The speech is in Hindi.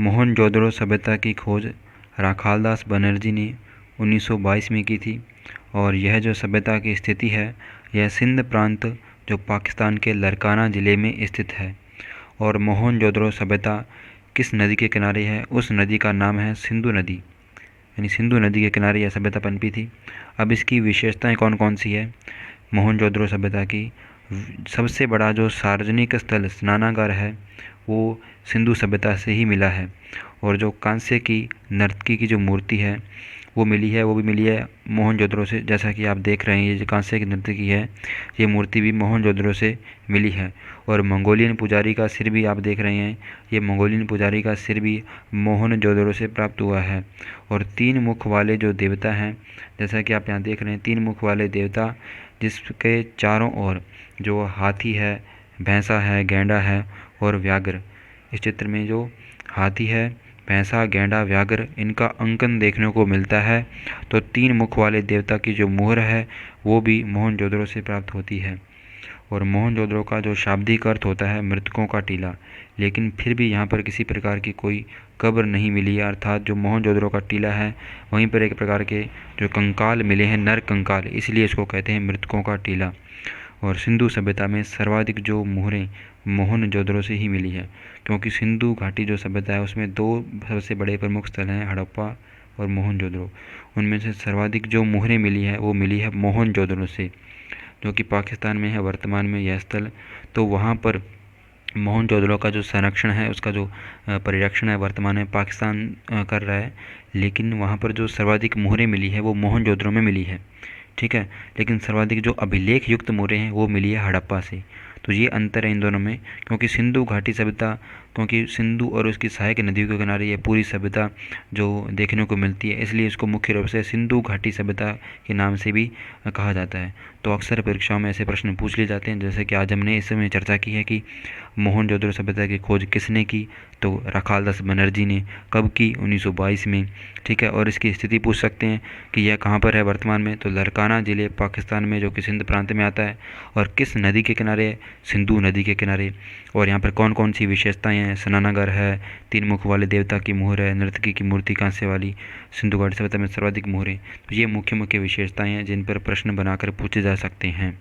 मोहनजोदड़ो सभ्यता की खोज राखालदास बनर्जी ने 1922 में की थी और यह जो सभ्यता की स्थिति है यह सिंध प्रांत जो पाकिस्तान के लरकाना ज़िले में स्थित है। और मोहनजोदड़ो सभ्यता किस नदी के किनारे है? उस नदी का नाम है सिंधु नदी, यानी सिंधु नदी के किनारे यह सभ्यता पनपी थी। अब इसकी विशेषताएं कौन कौन सी है? मोहनजोदड़ो सभ्यता की सबसे बड़ा जो सार्वजनिक स्थल स्नानागार है वो सिंधु सभ्यता से ही मिला है। और जो कांस्य की नर्तकी की जो मूर्ति है वो भी मिली है मोहनजोदड़ो से। जैसा कि आप देख रहे हैं ये जो कांस्य की नर्तकी है ये मूर्ति भी मोहनजोदड़ो से मिली है। और मंगोलियन पुजारी का सिर भी आप देख रहे हैं, ये मंगोलियन पुजारी का सिर भी मोहनजोदड़ो से प्राप्त हुआ है। और 3 मुख वाले जो देवता हैं, जैसा कि आप यहाँ देख रहे हैं 3 मुख वाले देवता जिसके चारों ओर जो हाथी है, भैंसा है, गैंडा है और व्याघ्र, इस चित्र में जो हाथी है, भैंसा, गैंडा, व्याघ्र इनका अंकन देखने को मिलता है। तो 3 मुख वाले देवता की जो मोहर है वो भी मोहनजोदड़ो से प्राप्त होती है। और मोहनजोदड़ो का जो शाब्दिक अर्थ होता है मृतकों का टीला, लेकिन फिर भी यहाँ पर किसी प्रकार की कोई कब्र नहीं मिली है, अर्थात जो मोहनजोदड़ो का टीला है वहीं पर एक प्रकार के जो कंकाल मिले हैं, नर कंकाल, इसलिए इसको कहते हैं मृतकों का टीला। और सिंधु सभ्यता में सर्वाधिक जो मोहरें मोहनजोदड़ो से ही मिली है, क्योंकि सिंधु घाटी जो सभ्यता है उसमें 2 सबसे बड़े प्रमुख स्थल हैं, हड़प्पा और मोहनजोदड़ो। उनमें से सर्वाधिक जो मोहरें मिली है वो मिली है मोहनजोदड़ो से, जो कि पाकिस्तान में है वर्तमान में यह स्थल। तो वहाँ पर मोहनजोदड़ो का जो संरक्षण है, उसका जो परिरक्षण है वर्तमान में पाकिस्तान कर रहा है, लेकिन वहाँ पर जो सर्वाधिक मोहरें मिली है वो मोहनजोदड़ो में मिली है, ठीक है। लेकिन सर्वाधिक जो अभिलेख युक्त मोहरें हैं वो मिली है हड़प्पा से। तो ये अंतर है इन दोनों में, क्योंकि सिंधु घाटी सभ्यता, क्योंकि सिंधु और उसकी सहायक नदियों के किनारे ये पूरी सभ्यता जो देखने को मिलती है, इसलिए इसको मुख्य रूप से सिंधु घाटी सभ्यता के नाम से भी कहा जाता है। तो अक्सर परीक्षाओं में ऐसे प्रश्न पूछ लिए जाते हैं, जैसे कि आज हमने इसमें चर्चा की है कि मोहनजोदड़ो सभ्यता की खोज किसने की, तो राखालदास बनर्जी ने। कब की? 1922 में, ठीक है। और इसकी स्थिति पूछ सकते हैं कि यह कहाँ पर है वर्तमान में, तो लरकाना ज़िले पाकिस्तान में जो कि सिंध प्रांत में आता है। और किस नदी के किनारे है? सिंधु नदी के किनारे। और यहाँ पर कौन कौन सी विशेषताएं हैं? स्नानागार है, 3 मुख वाले देवता की मोहर है, नर्तकी की मूर्ति कांस्य वाली, सिंधु घाटी सभ्यता में सर्वाधिक मोहरें। तो ये मुख्य मुख्य विशेषताएं हैं जिन पर प्रश्न बनाकर पूछे जा सकते हैं।